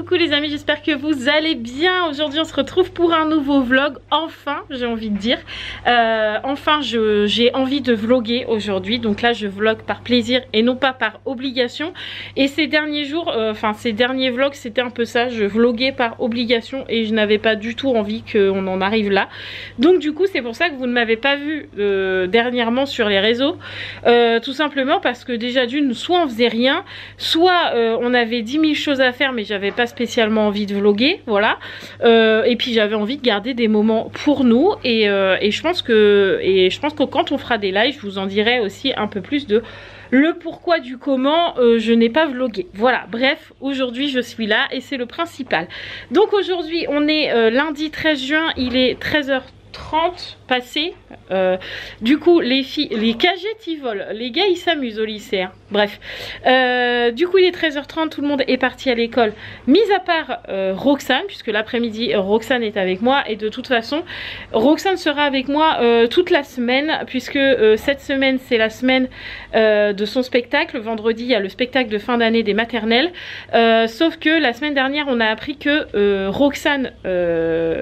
coucou les amis, j'espère que vous allez bien. Aujourd'hui on se retrouve pour un nouveau vlog. Enfin, j'ai envie de dire enfin j'ai envie de vlogger aujourd'hui. Donc là je vlog par plaisir et non pas par obligation. Et ces derniers jours, ces derniers vlogs c'était un peu ça. Je vloguais par obligation et je n'avais pas du tout envie qu'on en arrive là. Donc du coup c'est pour ça que vous ne m'avez pas vu dernièrement sur les réseaux. Tout simplement parce que déjà d'une, soit on faisait rien, soit on avait 10 000 choses à faire mais j'avais pas spécialement envie de vlogger, voilà. Et puis j'avais envie de garder des moments pour nous et je pense que quand on fera des lives, je vous en dirai aussi un peu plus de le pourquoi du comment je n'ai pas vlogué. Voilà, bref, aujourd'hui je suis là et c'est le principal. Donc aujourd'hui on est lundi 13 juin, il est 13h30 passé. Du coup les filles, les cagettes ils volent, les gars ils s'amusent au lycée, hein. Bref, du coup il est 13h30, tout le monde est parti à l'école, mis à part Roxane, puisque l'après-midi Roxane est avec moi. Et de toute façon Roxane sera avec moi toute la semaine, puisque cette semaine c'est la semaine de son spectacle. Vendredi il y a le spectacle de fin d'année des maternelles, sauf que la semaine dernière on a appris que Roxane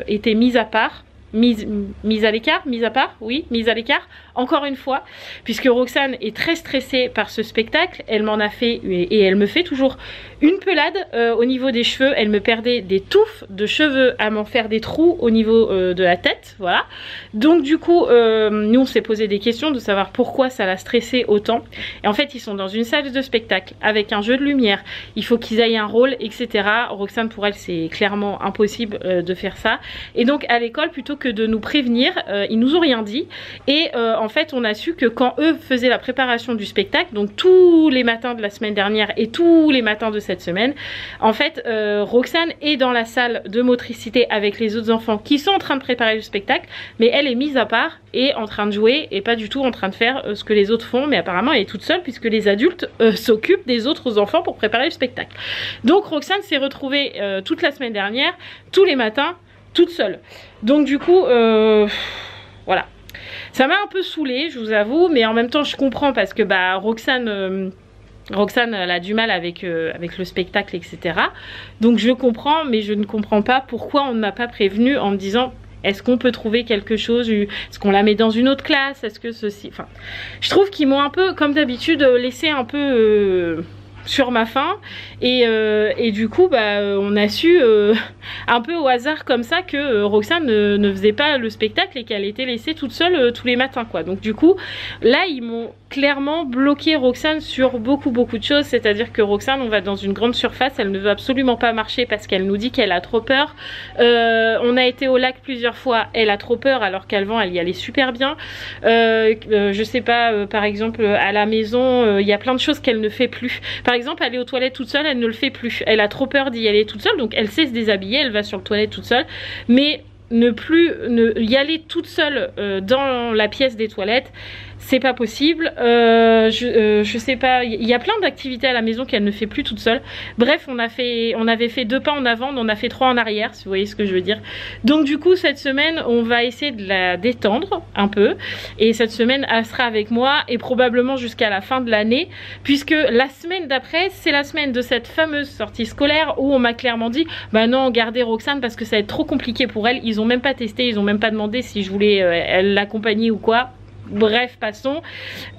était mise à part, mise à l'écart, mise à part, oui, mise à l'écart, encore une fois, puisque Roxane est très stressée par ce spectacle. Elle m'en a fait et elle me fait toujours une pelade au niveau des cheveux. Elle me perdait des touffes de cheveux à m'en faire des trous au niveau de la tête, voilà. Donc du coup, nous on s'est posé des questions de savoir pourquoi ça l'a stressée autant. Et en fait, ils sont dans une salle de spectacle avec un jeu de lumière. Il faut qu'ils aillent un rôle, etc. Roxane, pour elle, c'est clairement impossible de faire ça. Et donc à l'école, plutôt que de nous prévenir, ils nous ont rien dit. Et en fait on a su que quand eux faisaient la préparation du spectacle, donc tous les matins de la semaine dernière et tous les matins de cette semaine, en fait Roxane est dans la salle de motricité avec les autres enfants qui sont en train de préparer le spectacle, mais elle est mise à part et en train de jouer et pas du tout en train de faire ce que les autres font. Mais apparemment elle est toute seule puisque les adultes s'occupent des autres enfants pour préparer le spectacle. Donc Roxane s'est retrouvée toute la semaine dernière, tous les matins, toute seule. Donc du coup voilà, ça m'a un peu saoulée, je vous avoue, mais en même temps je comprends parce que bah Roxane elle a du mal avec le spectacle, etc. Donc je comprends, mais je ne comprends pas pourquoi on ne m'a pas prévenu en me disant est-ce qu'on peut trouver quelque chose, est-ce qu'on la met dans une autre classe, est-ce que ceci, enfin je trouve qu'ils m'ont un peu comme d'habitude laissé un peu sur ma faim et du coup bah on a su un peu au hasard comme ça que Roxane ne faisait pas le spectacle et qu'elle était laissée toute seule tous les matins quoi. Donc du coup là ils m'ont clairement bloqué Roxane sur beaucoup de choses. C'est à dire que Roxane, on va dans une grande surface, elle ne veut absolument pas marcher parce qu'elle nous dit qu'elle a trop peur. On a été au lac plusieurs fois, elle a trop peur alors qu'avant elle y allait super bien. Je sais pas, par exemple à la maison il y a plein de choses qu'elle ne fait plus. Par exemple aller aux toilettes toute seule, elle ne le fait plus, elle a trop peur d'y aller toute seule. Donc elle sait se déshabiller, elle va sur le toilette toute seule, mais ne y aller toute seule dans la pièce des toilettes, c'est pas possible. Je sais pas, il y a plein d'activités à la maison qu'elle ne fait plus toute seule. Bref, on avait fait 2 pas en avant, on a fait 3 en arrière, si vous voyez ce que je veux dire. Donc du coup cette semaine on va essayer de la détendre un peu, et cette semaine elle sera avec moi et probablement jusqu'à la fin de l'année, puisque la semaine d'après c'est la semaine de cette fameuse sortie scolaire où on m'a clairement dit bah non, gardez Roxane parce que ça va être trop compliqué pour elle. Ils ont même pas testé, ils ont même pas demandé si je voulais l'accompagner ou quoi. Bref, passons.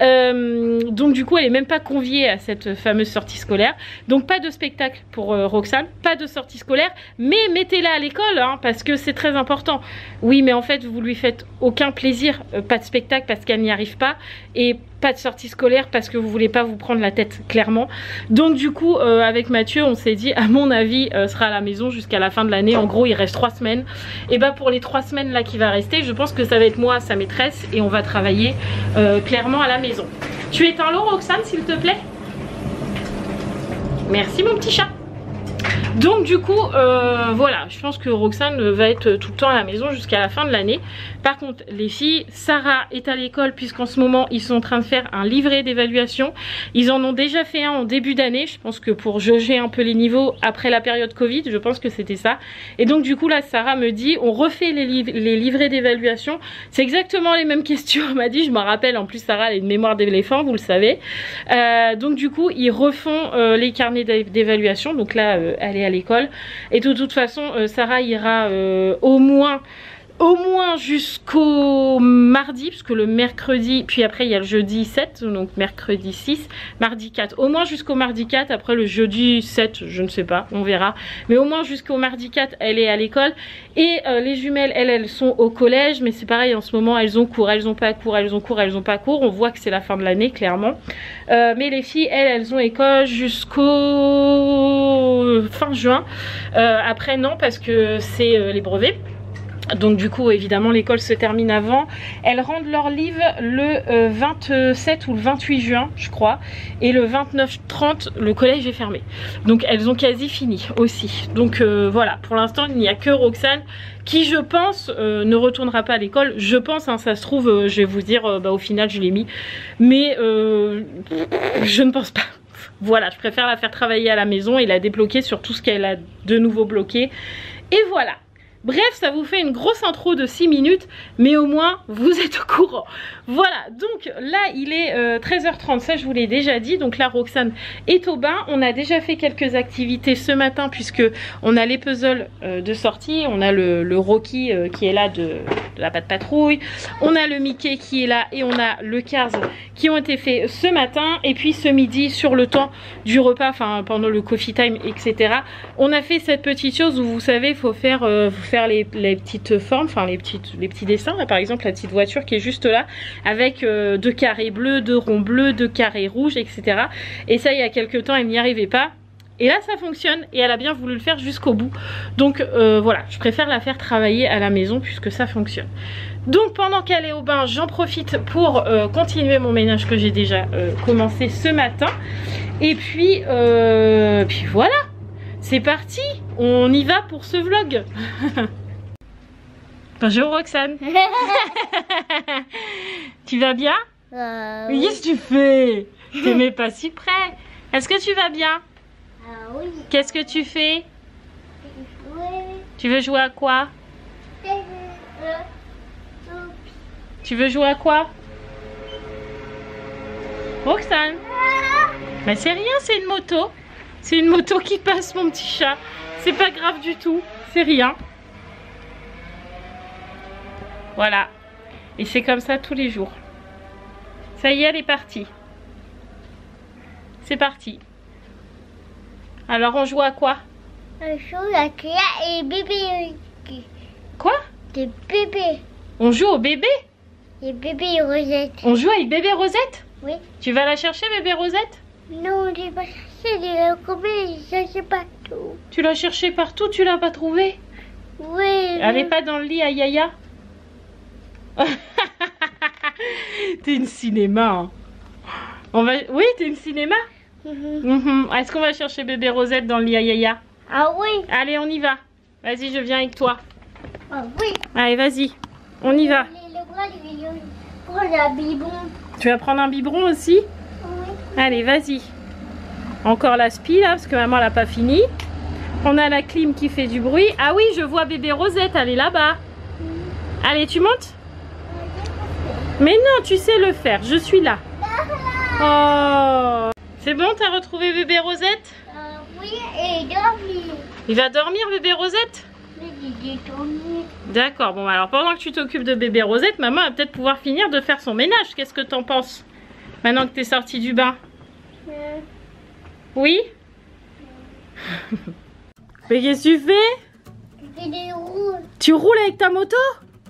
Donc du coup elle est même pas conviée à cette fameuse sortie scolaire. Donc pas de spectacle pour Roxane, pas de sortie scolaire, mais mettez-la à l'école hein, parce que c'est très important. Oui mais en fait vous lui faites aucun plaisir, pas de spectacle parce qu'elle n'y arrive pas, et pas de sortie scolaire parce que vous voulez pas vous prendre la tête, clairement. Donc du coup avec Mathieu on s'est dit à mon avis sera à la maison jusqu'à la fin de l'année. En gros il reste 3 semaines, et bah pour les 3 semaines là qui va rester, je pense que ça va être moi, sa maîtresse, et on va travailler clairement à la maison. Tu éteins l'eau Roxane s'il te plaît? Merci mon petit chat. Donc du coup voilà, je pense que Roxane va être tout le temps à la maison jusqu'à la fin de l'année. Par contre les filles, Sarah est à l'école puisqu'en ce moment ils sont en train de faire un livret d'évaluation. Ils en ont déjà fait un en début d'année, je pense que pour jauger un peu les niveaux après la période Covid, je pense que c'était ça. Et donc du coup là Sarah me dit on refait les livrets d'évaluation, c'est exactement les mêmes questions. Elle m'a dit, je m'en rappelle, en plus Sarah elle a une mémoire d'éléphant, vous le savez. Donc du coup ils refont les carnets d'évaluation. Donc là elle aller à l'école. Et de toute façon, Sarah ira au moins jusqu'au mardi, parce que le mercredi, puis après il y a le jeudi 7, donc mercredi 6, mardi 4, au moins jusqu'au mardi 4, après le jeudi 7, je ne sais pas, on verra, mais au moins jusqu'au mardi 4, elle est à l'école, et les jumelles, elles sont au collège, mais c'est pareil, en ce moment, elles ont cours, elles ont pas cours, elles ont cours, elles ont pas cours, on voit que c'est la fin de l'année, clairement, mais les filles, elles ont école jusqu'au fin juin, après non, parce que c'est les brevets. Donc du coup évidemment l'école se termine avant. Elles rendent leurs livres le 27 ou le 28 juin je crois. Et le 29-30 le collège est fermé. Donc elles ont quasi fini aussi. Donc voilà, pour l'instant il n'y a que Roxane qui je pense ne retournera pas à l'école. Je pense, hein, ça se trouve je vais vous dire bah, au final je l'ai mis. Mais je ne pense pas. Voilà, je préfère la faire travailler à la maison et la débloquer sur tout ce qu'elle a de nouveau bloqué. Et voilà. Bref, ça vous fait une grosse intro de 6 minutes, mais au moins vous êtes au courant. Voilà, donc là il est 13h30, ça je vous l'ai déjà dit. Donc là Roxane est au bain. On a déjà fait quelques activités ce matin puisque on a les puzzles de sortie. On a le Rocky qui est là de la Patte Patrouille. On a le Mickey qui est là et on a le Cars qui ont été faits ce matin. Et puis ce midi sur le temps du repas, enfin pendant le coffee time, etc. On a fait cette petite chose où vous savez, il faut faire les petites formes, enfin les petits dessins. Là par exemple la petite voiture qui est juste là avec 2 carrés bleus, 2 ronds bleus, 2 carrés rouges, etc. Et ça il y a quelques temps elle n'y arrivait pas. Et là ça fonctionne et elle a bien voulu le faire jusqu'au bout. Donc voilà, je préfère la faire travailler à la maison puisque ça fonctionne. Donc pendant qu'elle est au bain, j'en profite pour continuer mon ménage que j'ai déjà commencé ce matin. Et puis voilà, c'est parti, on y va pour ce vlog. Bonjour Roxane. Tu vas bien? Oui. Qu'est-ce que tu fais? Tu n'es pas si près. Est-ce que tu vas bien? Oui. Qu'est-ce que tu fais? Oui. Tu veux jouer à quoi? Tu veux jouer à quoi? Roxane? Mais c'est rien, c'est une moto. C'est une moto qui passe mon petit chat. C'est pas grave du tout, c'est rien. Voilà. Et c'est comme ça tous les jours. Ça y est, elle est partie. C'est parti. Alors on joue à quoi? On joue à Cléa et bébé. Quoi? Des bébés. On joue au bébé? Les bébés Rosette. On joue avec bébé Rosette? Oui. Tu vas la chercher bébé Rosette? Non, je vais pas chercher, je l'ai retrouvée, je sais pas tout. Tu l'as cherchée partout, tu l'as pas trouvée? Oui. Elle est pas dans le lit à Yaya? T'es une cinéma. Hein. Oui, t'es une cinéma. Est-ce qu'on va chercher bébé Rosette dans le lit à Yaya? Ah oui. Allez, on y va. Vas-y, je viens avec toi. Ah oui. Allez, vas-y. On y va. Le bras, il prend un biberon. Tu vas prendre un biberon aussi? Oui. Allez, vas-y. Encore la spi là, parce que maman l'a pas fini. On a la clim qui fait du bruit. Ah oui, je vois bébé Rosette, elle est là-bas. Allez, tu montes? Mais non, tu sais le faire, je suis là. Oh. C'est bon, t'as retrouvé bébé Rosette? Oui, et dormir. Il va dormir bébé Rosette? Il est dormi. D'accord, bon alors pendant que tu t'occupes de bébé Rosette, maman va peut-être pouvoir finir de faire son ménage. Qu'est-ce que t'en penses? Maintenant que t'es sortie du bain. Oui? Mais qu'est-ce que tu fais? Je fais des roues. Tu roules avec ta moto?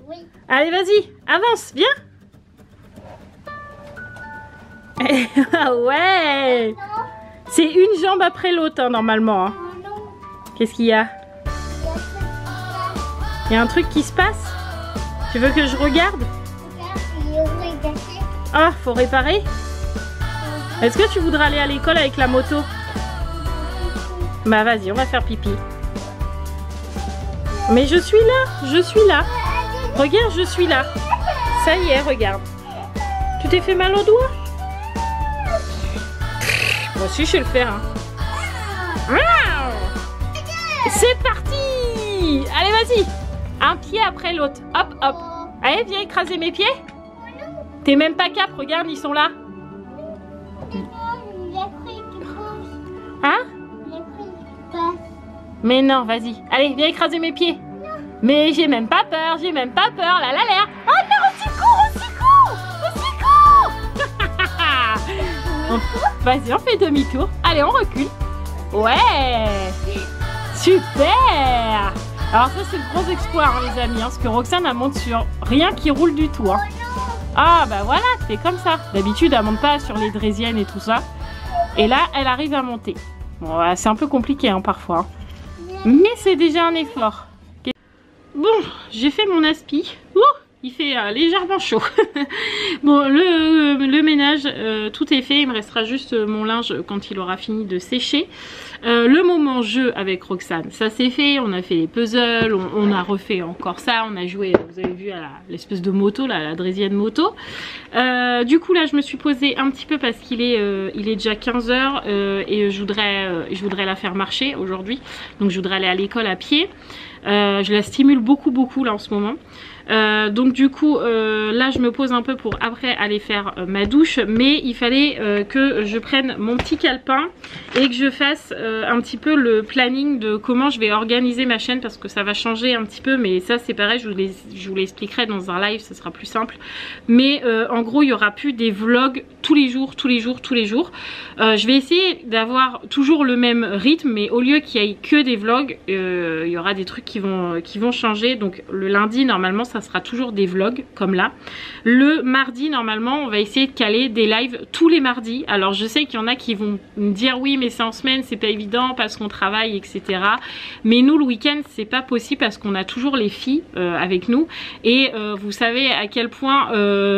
Oui. Allez, vas-y, avance, viens. Ah ouais. C'est une jambe après l'autre, hein, normalement. Hein. Qu'est-ce qu'il y a? Il y a un truc qui se passe? Tu veux que je regarde? Ah, faut réparer? Est-ce que tu voudrais aller à l'école avec la moto? Bah vas-y, on va faire pipi. Mais je suis là, je suis là. Regarde, je suis là. Ça y est, regarde. Tu t'es fait mal au doigt? Moi aussi, je sais le faire. Hein. C'est parti! Allez, vas-y. Un pied après l'autre. Hop, hop. Allez, viens écraser mes pieds. T'es même pas cap, regarde, ils sont là. Hein? Mais non, vas-y. Allez, viens écraser mes pieds. Mais j'ai même pas peur, j'ai même pas peur. Là, là, là. Oh non, au secours, au secours, au secours. Vas-y, on fait demi-tour. Allez, on recule. Ouais. Super. Alors ça, c'est le gros exploit, hein, les amis. Hein, parce que Roxane, elle monte sur rien qui roule du tout. Hein. Ah, bah voilà, c'est comme ça. D'habitude, elle monte pas sur les draisiennes et tout ça. Et là, elle arrive à monter. Bon, c'est un peu compliqué, hein, parfois. Hein. Mais c'est déjà un effort. Bon, j'ai fait mon aspi. Ouh, il fait légèrement chaud. Bon, le ménage, tout est fait. Il me restera juste mon linge quand il aura fini de sécher. Le moment jeu avec Roxane, ça c'est fait. On a fait les puzzles, on a refait encore ça. On a joué, vous avez vu, à l'espèce de moto, là, la draisienne moto. Du coup, là, je me suis posée un petit peu parce qu'il est déjà 15 h et je voudrais la faire marcher aujourd'hui. Donc, je voudrais aller à l'école à pied. Je la stimule beaucoup là en ce moment. Donc du coup là je me pose un peu pour après aller faire ma douche, mais il fallait que je prenne mon petit calepin et que je fasse un petit peu le planning de comment je vais organiser ma chaîne, parce que ça va changer un petit peu, mais ça c'est pareil, je vous l'expliquerai dans un live, ça sera plus simple. Mais en gros il n'y aura plus des vlogs tous les jours. Je vais essayer d'avoir toujours le même rythme, mais au lieu qu'il y ait que des vlogs, il y aura des trucs qui vont changer. Donc le lundi normalement ça sera toujours des vlogs comme là. Le mardi normalement on va essayer de caler des lives tous les mardis. Alors je sais qu'il y en a qui vont me dire oui mais c'est en semaine, c'est pas évident parce qu'on travaille, etc. Mais nous le week-end c'est pas possible parce qu'on a toujours les filles avec nous. Et vous savez à quel point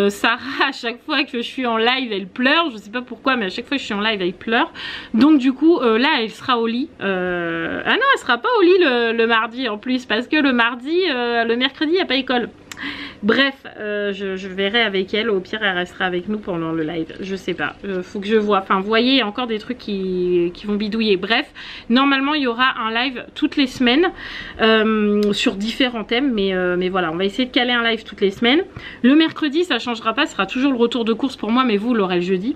Sarah, à chaque fois que je suis en live elle pleure. Je sais pas pourquoi, mais à chaque fois que je suis en live elle pleure. Donc du coup là elle sera au lit. Ah non, elle sera pas au lit le mardi en plus, parce que le mercredi il n'y a pas école. Bref, je verrai avec elle. Au pire elle restera avec nous pendant le live, je sais pas, faut que je vois. Enfin vous voyez, il y a encore des trucs qui vont bidouiller. Bref, normalement il y aura un live toutes les semaines sur différents thèmes, mais voilà, on va essayer de caler un live toutes les semaines. Le mercredi ça changera pas, ce sera toujours le retour de course pour moi, mais vous l'aurez le jeudi.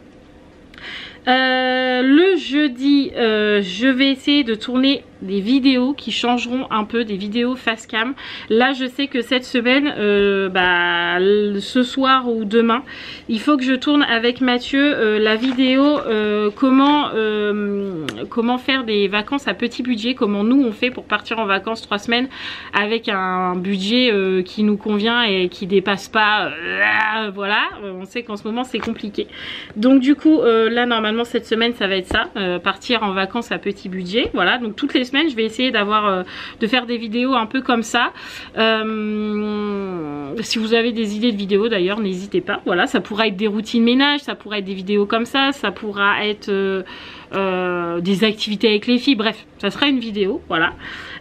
Le jeudi je vais essayer de tourner des vidéos qui changeront un peu, des vidéos face cam. Là je sais que cette semaine ce soir ou demain il faut que je tourne avec Mathieu la vidéo comment faire des vacances à petit budget, comment nous on fait pour partir en vacances 3 semaines avec un budget qui nous convient et qui dépasse pas voilà, on sait qu'en ce moment c'est compliqué. Donc du coup là normalement cette semaine ça va être ça, partir en vacances à petit budget. Voilà, donc toutes les semaines je vais essayer de faire des vidéos un peu comme ça. Si vous avez des idées de vidéos d'ailleurs n'hésitez pas. Voilà, ça pourra être des routines ménage, ça pourra être des vidéos comme ça pourra être des activités avec les filles, bref ça sera une vidéo. Voilà.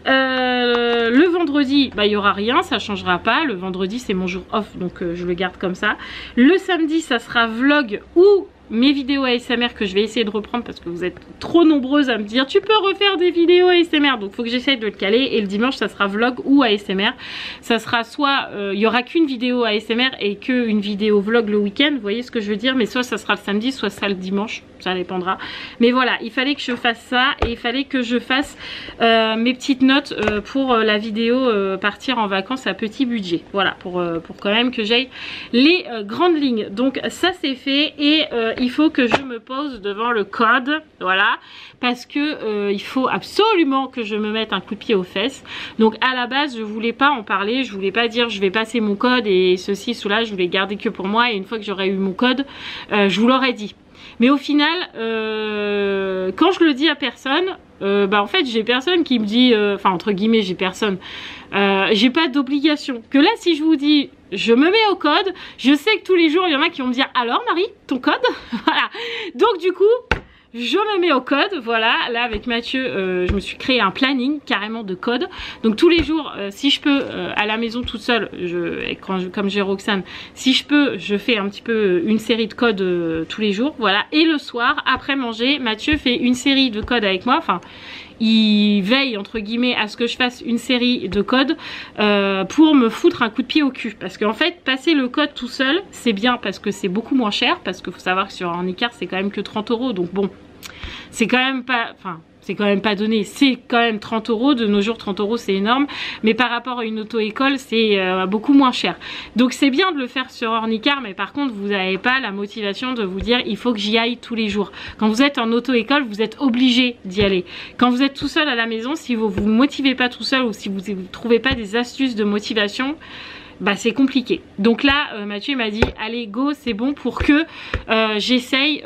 Le vendredi il y aura rien, ça changera pas. Le vendredi c'est mon jour off, donc je le garde comme ça. Le samedi ça sera vlog ou mes vidéos ASMR que je vais essayer de reprendre parce que vous êtes trop nombreuses à me dire tu peux refaire des vidéos ASMR, donc il faut que j'essaye de le caler. Et le dimanche ça sera vlog ou ASMR. Ça sera soit il y aura qu'une vidéo ASMR et qu'une vidéo vlog le week-end, vous voyez ce que je veux dire, mais soit ça sera le samedi soit ça le dimanche, ça dépendra. Mais voilà, il fallait que je fasse ça et il fallait que je fasse mes petites notes pour la vidéo partir en vacances à petit budget. Voilà, pour quand même que j'aille les grandes lignes. Donc ça c'est fait et il faut que je me pose devant le code, voilà, parce que il faut absolument que je me mette un coup de pied aux fesses. Donc à la base je voulais pas en parler, je voulais pas dire je vais passer mon code et ceci cela, je voulais garder que pour moi et une fois que j'aurai eu mon code je vous l'aurais dit. Mais au final quand je le dis à personne en fait j'ai personne qui me dit enfin entre guillemets j'ai personne, j'ai pas d'obligation. Que là si je vous dis je me mets au code, je sais que tous les jours il y en a qui vont me dire alors Marie ton code voilà, donc du coup je me mets au code. Voilà, là avec Mathieu je me suis créé un planning carrément de code. Donc tous les jours si je peux à la maison toute seule, comme j'ai Roxane, si je peux je fais un petit peu une série de codes tous les jours. Voilà, et le soir après manger Mathieu fait une série de codes avec moi. Enfin il veille entre guillemets à ce que je fasse une série de codes pour me foutre un coup de pied au cul, parce qu'en fait passer le code tout seul c'est bien parce que c'est beaucoup moins cher, parce qu'il faut savoir que sur un Icare c'est quand même que 30 €, donc bon c'est quand même pas, enfin c'est quand même pas donné. C'est quand même 30 €. De nos jours, 30 € c'est énorme. Mais par rapport à une auto-école, c'est beaucoup moins cher. Donc c'est bien de le faire sur Ornicar, mais par contre, vous n'avez pas la motivation de vous dire il faut que j'y aille tous les jours. Quand vous êtes en auto-école, vous êtes obligé d'y aller. Quand vous êtes tout seul à la maison, si vous vous motivez pas tout seul ou si vous ne trouvez pas des astuces de motivation, bah c'est compliqué. Donc là Mathieu m'a dit allez go, c'est bon pour que j'essaye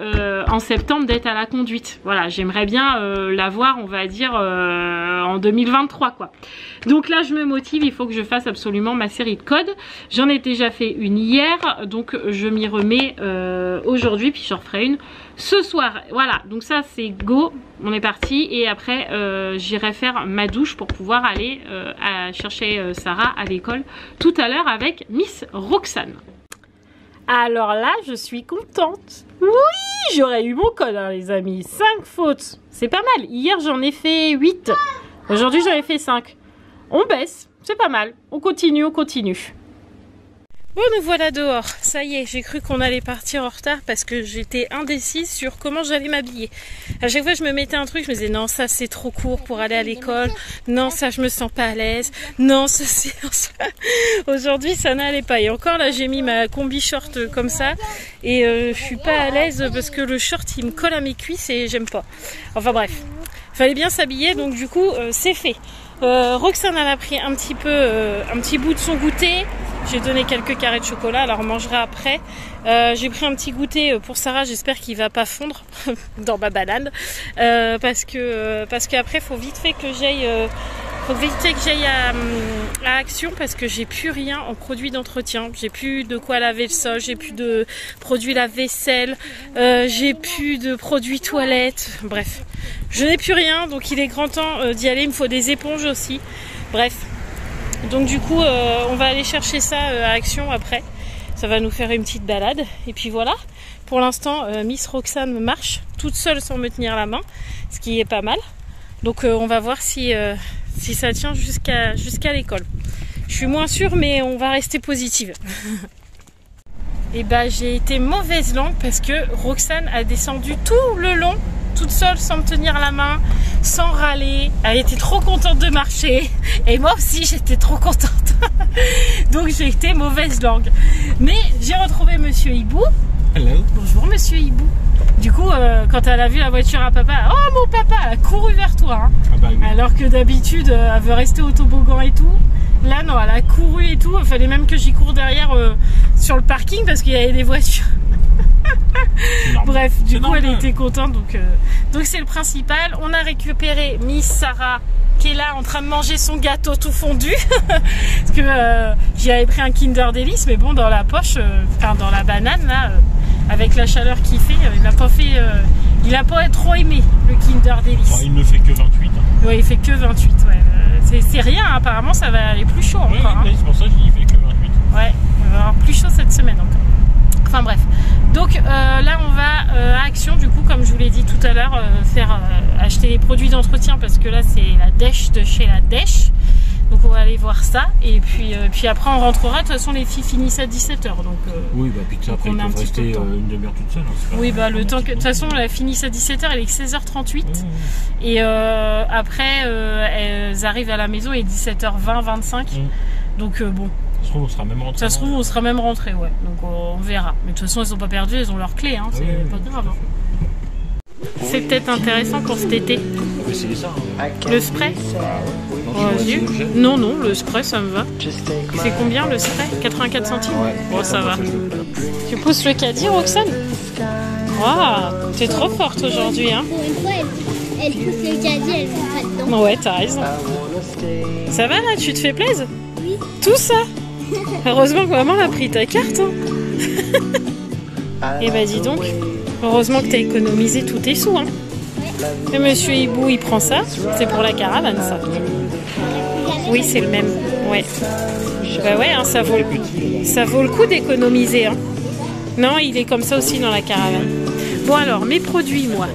en septembre d'être à la conduite. Voilà, j'aimerais bien l'avoir on va dire en 2023 quoi. Donc là je me motive, il faut que je fasse absolument ma série de codes. J'en ai déjà fait une hier, donc je m'y remets aujourd'hui, puis je referai une ce soir. Voilà, donc ça c'est go, on est parti. Et après j'irai faire ma douche pour pouvoir aller chercher Sarah à l'école tout à l'heure avec Miss Roxane. Alors là je suis contente. Oui, j'aurais eu mon code hein, les amis. 5 fautes, c'est pas mal. Hier j'en ai fait 8, aujourd'hui j'en ai fait 5. On baisse, c'est pas mal. On continue, on continue. Bon, nous voilà dehors. Ça y est, j'ai cru qu'on allait partir en retard parce que j'étais indécise sur comment j'allais m'habiller. À chaque fois, je me mettais un truc, je me disais non, ça c'est trop court pour aller à l'école. Non, ça je me sens pas à l'aise. Non, ça c'est... Aujourd'hui, ça n'allait pas. Et encore là, j'ai mis ma combi short comme ça et je suis pas à l'aise parce que le short il me colle à mes cuisses et j'aime pas. Enfin bref, fallait bien s'habiller donc du coup c'est fait. Roxane en a pris un petit bout de son goûter. J'ai donné quelques carrés de chocolat, alors on mangera après. J'ai pris un petit goûter pour Sarah, j'espère qu'il va pas fondre dans ma banane. Parce qu'après, faut vite fait que j'aille à Action parce que j'ai plus rien en produit d'entretien. J'ai plus de quoi laver le sol, j'ai plus de produits lave-vaisselle, j'ai plus de produits toilettes. Bref, je n'ai plus rien, donc il est grand temps d'y aller. Il me faut des éponges aussi. Bref. Donc du coup on va aller chercher ça à Action après. Ça va nous faire une petite balade. Et puis voilà, pour l'instant Miss Roxane marche toute seule sans me tenir la main, ce qui est pas mal. Donc on va voir si ça tient jusqu'à l'école. Je suis moins sûre mais on va rester positive. Et bah j'ai été mauvaise langue parce que Roxane a descendu tout le long toute seule sans me tenir la main, sans râler. Elle était trop contente de marcher et moi aussi j'étais trop contente. Donc j'ai été mauvaise langue. Mais j'ai retrouvé Monsieur Hibou. Hello. Bonjour Monsieur Hibou. Du coup quand elle a vu la voiture à papa, oh mon papa, elle a couru vers toi hein. Ah bah oui. Alors que d'habitude elle veut rester au toboggan et tout. Là non, elle a couru et tout. Il fallait même que j'y cours derrière sur le parking parce qu'il y avait des voitures. Bref, du coup elle était contente donc c'est le principal. On a récupéré Miss Sarah qui est là en train de manger son gâteau tout fondu parce que j'y avais pris un Kinder Delice mais bon dans la poche, enfin dans la banane là, avec la chaleur qu'il fait, il a pas trop aimé le Kinder Delice. Bon, il ne fait que 28 hein. Ouais, il fait que 28 ouais. C'est rien hein. Apparemment ça va aller plus chaud oui, encore oui, hein. C'est pour ça qu'il fait que 28. Ouais, il va y avoir plus chaud cette semaine encore. Enfin bref, donc là on va à Action du coup comme je vous l'ai dit tout à l'heure, acheter les produits d'entretien parce que là c'est la dèche de chez la dèche. Donc on va aller voir ça et puis après on rentrera. De toute façon les filles finissent à 17 h donc oui bah puis après ils peuvent rester une demi-heure toute seule hein, oui bah le temps que de toute façon elles finissent à 17 h, elle est 16 h 38 et après elles arrivent à la maison et 17 h 20 25 donc bon. Ça se trouve on sera même rentré. Ça se trouve on sera même rentré ouais. Donc on verra. Mais de toute façon elles sont pas perdues, elles ont leurs clés hein. C'est pas grave. Hein. C'est peut-être intéressant pour cet été. On va essayer ça. Hein. Le spray. Non, le spray ça me va. C'est combien le spray? 84 centimes. Ouais. Bon, ça va. Tu pousses le caddie, Roxane? Waouh, t'es trop forte aujourd'hui, hein. Pour une fois, elle pousse le caddie, elle ne fait pas dedans. Ouais, t'as raison. Ça va là, tu te fais plaisir? Oui. Tout ça? Heureusement que maman a pris ta carte. Hein. Et bah dis donc, heureusement que t'as économisé tous tes sous, hein. Et Monsieur Hibou, il prend ça. C'est pour la caravane, ça. Oui, c'est le même. Ouais. Bah ouais, hein, ça vaut le coup d'économiser. Hein. Non, il est comme ça aussi dans la caravane. Bon alors, mes produits, moi.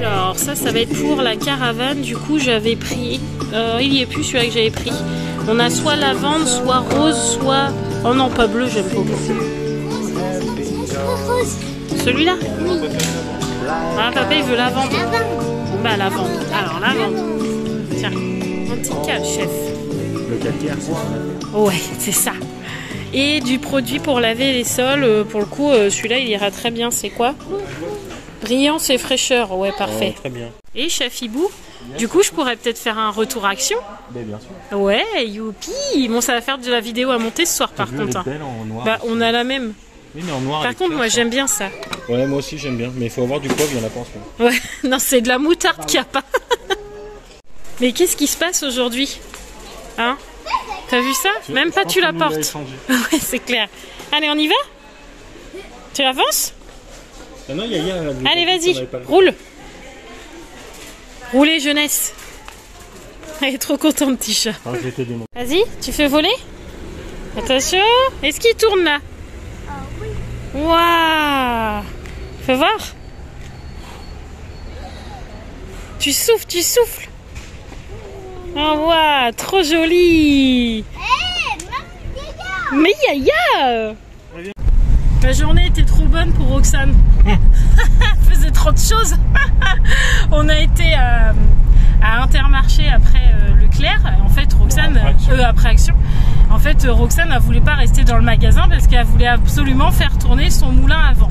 Alors, ça va être pour la caravane. Du coup, j'avais pris... il y est plus celui-là que j'avais pris. On a soit lavande, soit rose, soit... Oh non, pas bleu, j'aime pas beaucoup. Celui-là? Oui. Ah, papa, il veut lavande. Bah lavande. Alors lavande. Tiens, anti-cal, chef. Le calcaire, c'est ça. Ouais, c'est ça. Et du produit pour laver les sols. Pour le coup, celui-là, il ira très bien. C'est quoi? Brillance et fraîcheur. Ouais, parfait. Très bien. Et chef Ibou, du coup, je pourrais peut-être faire un retour action. Mais bien sûr. Ouais, youpi. Bon, ça va faire de la vidéo à monter ce soir, par contre. Hein. En noir. Bah, on a la même. Oui, mais en noir. Par contre, moi, j'aime bien ça. Ouais, moi aussi, j'aime bien. Mais il faut avoir du poivre, il y en a pas en ce moment. Ouais, non, c'est de la moutarde qu'il n'y a pas. Mais qu'est-ce qui se passe aujourd'hui? Hein? T'as vu ça? Même pas tu la portes. Ouais, c'est clair. Allez, on y va? Tu avances? Ah non, allez, vas-y, roule. Roulez, jeunesse. Elle est trop contente, petit chat. Ah, vas-y, tu fais voler? Attention. Est-ce qu'il tourne là? Waouh! Fais voir. Tu souffles, tu souffles. Oh waouh, trop joli. Mais Yaya! La journée était trop bonne pour Roxane. Elle faisait trop de choses. On a été à Intermarché après Leclerc. En fait, Roxane, après Action. En fait, Roxane ne voulait pas rester dans le magasin parce qu'elle voulait absolument faire tourner son moulin à vent.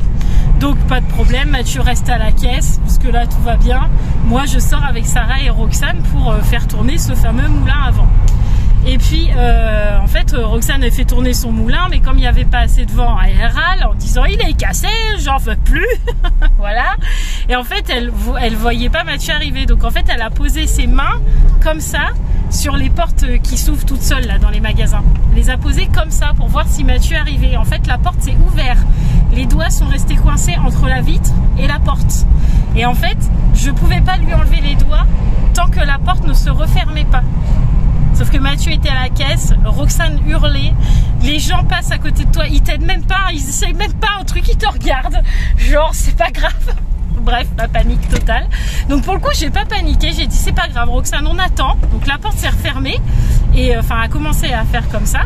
Donc pas de problème, Mathieu reste à la caisse puisque là tout va bien. Moi je sors avec Sarah et Roxane pour faire tourner ce fameux moulin à vent. Et puis en fait Roxane a fait tourner son moulin, mais comme il n'y avait pas assez de vent, elle râle en disant il est cassé, j'en veux plus. Voilà. Et en fait elle voyait pas Mathieu arriver, donc en fait elle a posé ses mains comme ça sur les portes qui s'ouvrent toutes seules là dans les magasins. Elle les a posées comme ça pour voir si Mathieu arrivait. En fait la porte s'est ouverte, les doigts sont restés coincés entre la vitre et la porte. Et en fait je pouvais pas lui enlever les doigts tant que la porte ne se refermait pas. Sauf que Mathieu était à la caisse, Roxane hurlait, les gens passent à côté de toi, ils t'aident même pas, ils essayent même pas un truc, ils te regardent, genre c'est pas grave. Bref, la panique totale. Donc pour le coup, j'ai pas paniqué, j'ai dit c'est pas grave Roxane, on attend. Donc la porte s'est refermée et enfin a commencé à faire comme ça.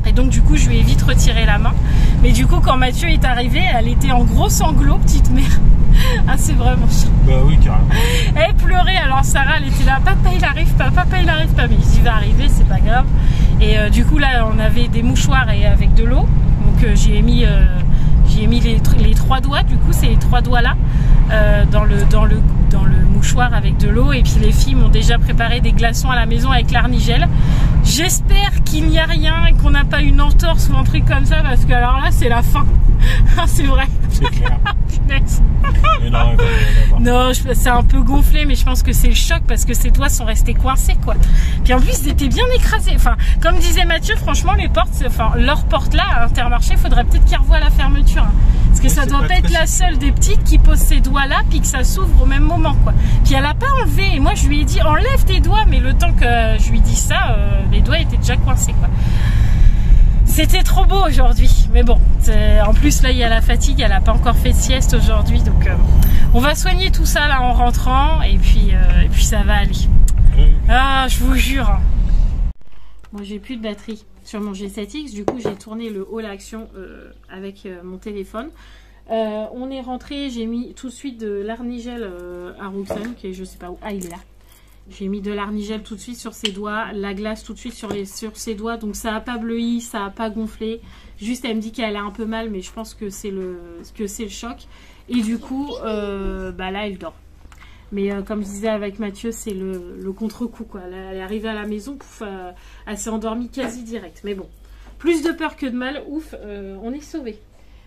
Et donc du coup, je lui ai vite retiré la main. Mais du coup, quand Mathieu est arrivé, elle était en gros sanglots, petite mère. Ah, c'est vraiment chiant. Bah oui, carrément. Elle pleurait, alors Sarah, elle était là, papa il arrive pas, papa il arrive pas. Mais il va arriver, c'est pas grave. Et du coup, là, on avait des mouchoirs et avec de l'eau. Donc j'ai mis les 3 doigts, du coup, c'est les 3 doigts là, dans le mouchoir avec de l'eau. Et puis les filles m'ont déjà préparé des glaçons à la maison avec l'arnigel. J'espère qu'il n'y a rien et qu'on n'a pas une entorse ou un truc comme ça, parce que alors là c'est la fin. C'est vrai. C'est clair. Mais non, c'est un peu gonflé, mais je pense que c'est le choc parce que ses doigts sont restés coincés quoi. Puis en plus ils étaient bien écrasés. Enfin, comme disait Mathieu, franchement les portes, enfin leur porte là à Intermarché, faudrait peut-être qu'ils revoient la fermeture. Hein. Parce que ça doit pas être la seule des petites qui pose ses doigts là puis que ça s'ouvre au même moment quoi. Puis elle a pas enlevé et moi je lui ai dit enlève tes doigts, mais le temps que je lui dis ça, les doigts étaient déjà coincés quoi. C'était trop beau aujourd'hui, mais bon, en plus là il y a la fatigue, elle n'a pas encore fait de sieste aujourd'hui, donc on va soigner tout ça là en rentrant et puis ça va aller. Ah, je vous jure. Moi j'ai plus de batterie sur mon G7X, du coup j'ai tourné le All Action avec mon téléphone. On est rentré, j'ai mis tout de suite de l'arnigel à Roxane, qui est je sais pas où, ah il est là. J'ai mis de l'arnigel tout de suite sur ses doigts, la glace tout de suite sur ses doigts, donc ça n'a pas bleui, ça n'a pas gonflé. Juste elle me dit qu'elle a un peu mal, mais je pense que c'est le choc. Et du coup, bah là elle dort. Mais comme je disais avec Mathieu, c'est le contre-coup quoi. Elle est arrivée à la maison, pouf, elle s'est endormie quasi direct. Mais bon, plus de peur que de mal, ouf, on est sauvés.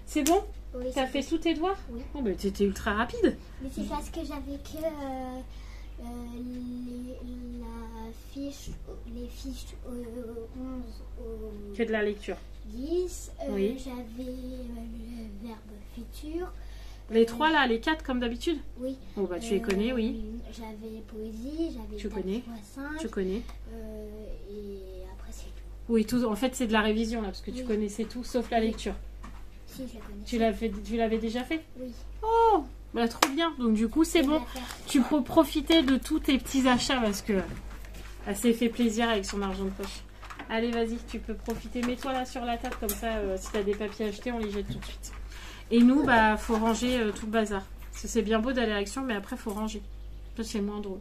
C'est bon? Oui, t'as fait tous tes doigts? Oui. Oh, bah t'étais ultra rapide. Mais c'est parce que j'avais que les fiches 11 au que de la lecture. 10, oui. J'avais le verbe futur. Les 3 là, les 4 comme d'habitude? Oui. Bon bah tu les connais, oui. J'avais poésie, j'avais 4x5. Tu connais. Et après c'est tout. Oui, tout, en fait c'est de la révision là, parce que tu connaissais tout sauf la lecture. Si, je la connais. Tu l'avais déjà fait? Oui. Oh bah trop bien, donc du coup c'est bon. Tu peux profiter de tous tes petits achats parce que elle s'est fait plaisir avec son argent de poche. Allez vas-y, tu peux profiter, mets-toi là sur la table comme ça, si tu as des papiers achetés on les jette tout de suite. Et nous bah faut ranger tout le bazar. C'est bien beau d'aller à l'action mais après faut ranger. Ça, c'est moins drôle.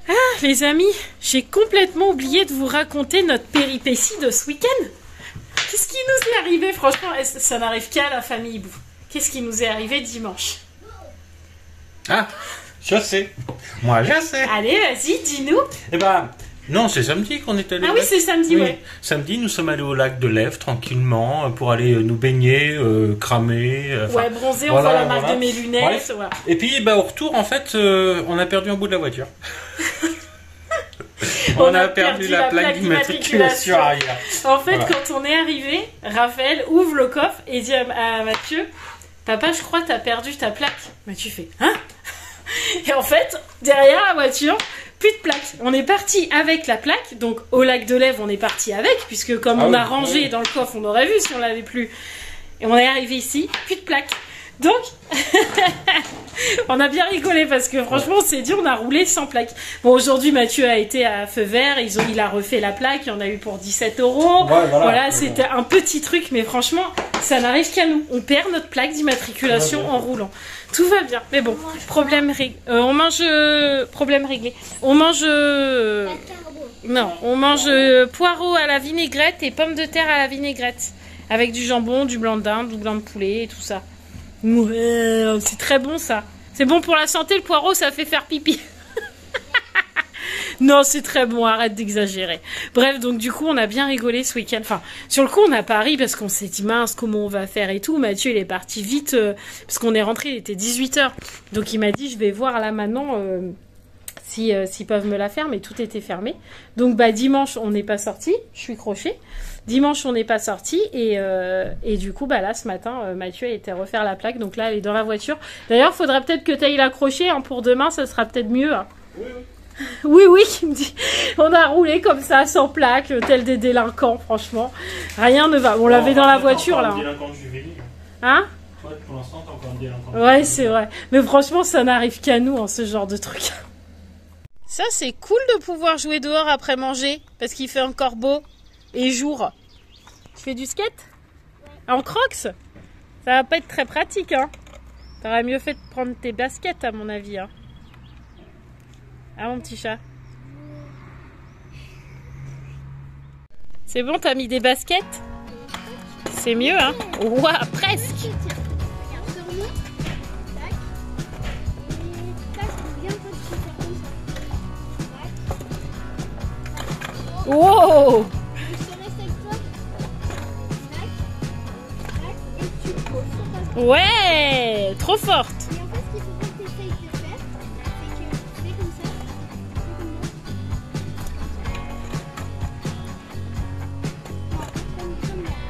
Ah, les amis, j'ai complètement oublié de vous raconter notre péripétie de ce week-end. Qu'est-ce qui nous est arrivé, franchement, ça n'arrive qu'à la famille Bou. Qu'est-ce qui nous est arrivé dimanche? Ah, je sais. Moi, je sais. Allez, vas-y, dis-nous. Eh ben, non, c'est samedi qu'on est allé. Ah oui, c'est samedi, oui. ouais. Samedi, nous sommes allés au lac de l'Ève tranquillement pour aller nous baigner, cramer. Ouais, bronzer, voilà, on voit la marque voilà. de mes lunettes. Ouais. Voilà. Et puis, bah, au retour, en fait, on a perdu un bout de la voiture. On a perdu la plaque d'immatriculation arrière. En fait, Voilà. quand on est arrivé, Raphaël ouvre le coffre et dit à Mathieu, papa, je crois que t'as perdu ta plaque. Mathieu fait, hein? Et en fait, derrière la voiture, plus de plaque. On est parti avec la plaque, donc au lac de l'Ève, on est parti avec, puisque comme on a rangé dans le coffre, on aurait vu si on l'avait plus. Et on est arrivé ici, plus de plaque. Donc, on a bien rigolé parce que franchement, on s'est dit, on a roulé sans plaque. Bon, aujourd'hui, Mathieu a été à feu vert, il a refait la plaque, il y en a eu pour 17 €. Ouais, voilà, c'était un petit truc, mais franchement, ça n'arrive qu'à nous. On perd notre plaque d'immatriculation en roulant. Tout va bien, mais bon, problème réglé. On mange... problème réglé. On mange... non, on mange poireaux à la vinaigrette et pommes de terre à la vinaigrette. Avec du jambon, du blanc de dinde, du blanc de poulet et tout ça. Ouais, c'est très bon ça. C'est bon pour la santé, le poireau, ça fait faire pipi. Non, c'est très bon, arrête d'exagérer. Bref, donc du coup, on a bien rigolé ce week-end. Enfin, sur le coup, on a pas ri parce qu'on s'est dit, mince, comment on va faire et tout. Mathieu, il est parti vite parce qu'on est rentré, il était 18 h. Donc il m'a dit, je vais voir là maintenant s'ils peuvent me la faire, mais tout était fermé. Donc bah dimanche, on n'est pas sorti. Je suis crochet. Dimanche, on n'est pas sorti et du coup, bah là, ce matin, Mathieu a été refaire la plaque. Donc là, elle est dans la voiture. D'ailleurs, faudrait peut-être que tu ailles l'accrocher hein, pour demain. Ça sera peut-être mieux. Hein. Oui, oui. Oui, oui, il me dit. On a roulé comme ça, sans plaque, tel des délinquants, franchement. Rien ne va. On l'avait dans la voiture, là. Hein? Toi, pour l'instant, t'as encore un délinquant. Ouais, c'est vrai. Mais franchement, ça n'arrive qu'à nous, hein, ce genre de truc. Ça, c'est cool de pouvoir jouer dehors après manger, parce qu'il fait encore beau et jour. Tu fais du skate? En crocs? Ça va pas être très pratique, hein. T'aurais mieux fait de prendre tes baskets, à mon avis, hein. Ah, mon petit chat. C'est bon, t'as mis des baskets? C'est mieux, hein? Ouah, presque! Wow! Ouais! Trop forte!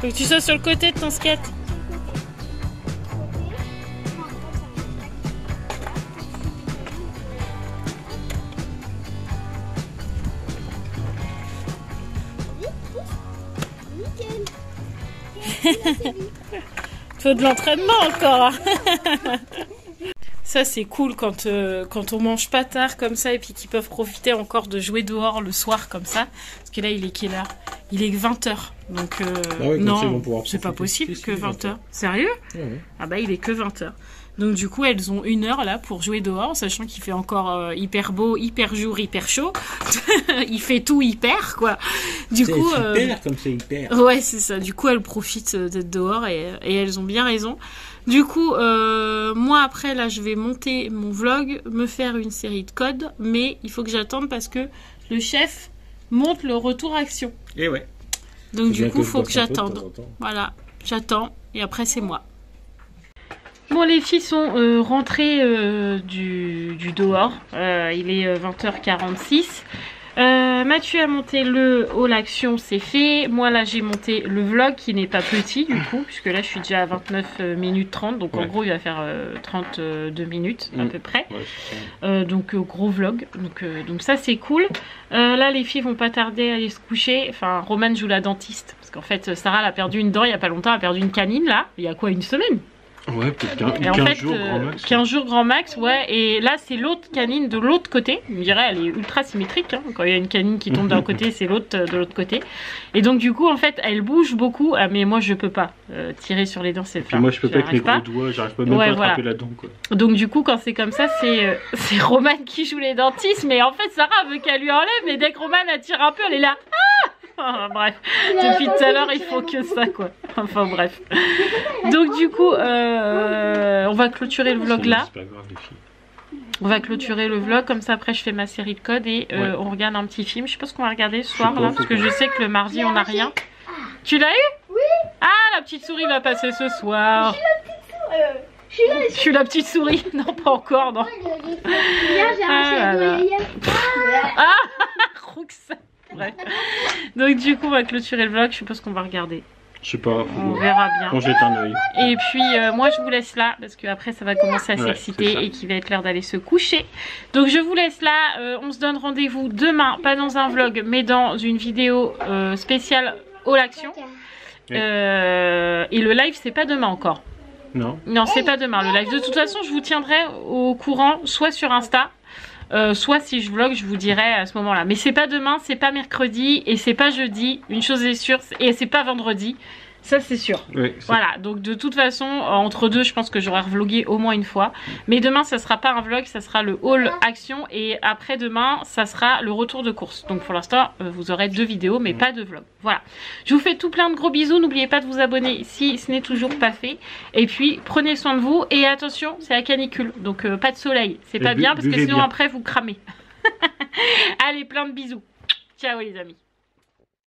Faut que tu sois sur le côté de ton skate. Faut de l'entraînement encore. Ça c'est cool quand on mange pas tard comme ça et puis qu'ils peuvent profiter encore de jouer dehors le soir comme ça. Parce que là il est quelle heure? Il est 20 h. Donc oui, non, c'est pas possible que 20 h. Sérieux? Ouais. Ah bah il est que 20 h. Donc du coup elles ont 1 heure là pour jouer dehors, sachant qu'il fait encore hyper beau, hyper jour, hyper chaud. Il fait tout hyper quoi. Du coup hyper comme c'est hyper. Ouais c'est ça. Du coup elles profitent d'être dehors et elles ont bien raison. Du coup moi après là je vais monter mon vlog, me faire une série de codes, mais il faut que j'attende parce que le chef monte le retour action. Et ouais. Donc du coup faut que j'attende. Voilà, j'attends et après c'est moi. Bon, les filles sont rentrées du dehors. Il est 20 h 46. Mathieu a monté le All Action, c'est fait. Moi, là, j'ai monté le vlog qui n'est pas petit, du coup, puisque là, je suis déjà à 29 minutes 30. Donc, en gros, il va faire 32 minutes à peu près. Ouais, donc, gros vlog. Donc ça, c'est cool. Là, les filles vont pas tarder à aller se coucher. Enfin, Romane joue la dentiste. Parce qu'en fait, Sarah elle a perdu une dent il y a pas longtemps. Elle a perdu une canine, là. Il y a quoi, une semaine? Ouais, peut-être Et en 15 fait, jours grand max. 15 jours grand max, ouais. Et là, c'est l'autre canine de l'autre côté. On dirait, elle est ultra symétrique. Hein. Quand il y a une canine qui tombe d'un côté, c'est l'autre de l'autre côté. Et donc, du coup, en fait, elle bouge beaucoup. Ah, mais moi, je peux pas tirer sur les dents. C'est Puis moi, je peux pas avec mes gros doigts. J'arrive pas même pas à attraper la dent, quoi. Donc, du coup, quand c'est comme ça, c'est Romane qui joue les dentistes. Mais en fait, Sarah veut qu'elle lui enlève. Mais dès que Romane attire un peu, elle est là. Ah, bref, depuis tout à l'heure il faut que ça quoi. Enfin bref. Donc du coup on va clôturer le vlog là. On va clôturer le vlog comme ça après je fais ma série de codes et on regarde un petit film. Je sais pas ce qu'on va regarder ce soir là parce que je sais que le mardi on n'a rien. Tu l'as eu? Oui. Ah la petite souris va passer ce soir. Je suis la petite souris. Non pas encore non. Ah Roxane. Bref. Donc du coup on va clôturer le vlog, je suppose qu'on va regarder. Je sais pas, on verra bien. On jette un oeil. Et puis moi je vous laisse là parce que après ça va commencer à s'exciter et qu'il va être l'heure d'aller se coucher. Donc je vous laisse là, on se donne rendez-vous demain, pas dans un vlog mais dans une vidéo spéciale All Action. Et le live c'est pas demain encore. Non. Non c'est pas demain le live. De toute façon je vous tiendrai au courant soit sur Insta. Soit si je vlog je vous dirai à ce moment là mais c'est pas demain, c'est pas mercredi et c'est pas jeudi, une chose est sûre et c'est pas vendredi, ça c'est sûr. Oui, voilà donc de toute façon entre deux je pense que j'aurai revlogué au moins une fois mais demain ça sera pas un vlog, ça sera le haul action et après demain ça sera le retour de course. Donc pour l'instant vous aurez 2 vidéos mais pas de vlog. Voilà, je vous fais tout plein de gros bisous, n'oubliez pas de vous abonner si ce n'est toujours pas fait et puis prenez soin de vous et attention c'est la canicule donc pas de soleil, c'est pas bien parce que sinon après vous cramez. Allez plein de bisous, ciao les amis.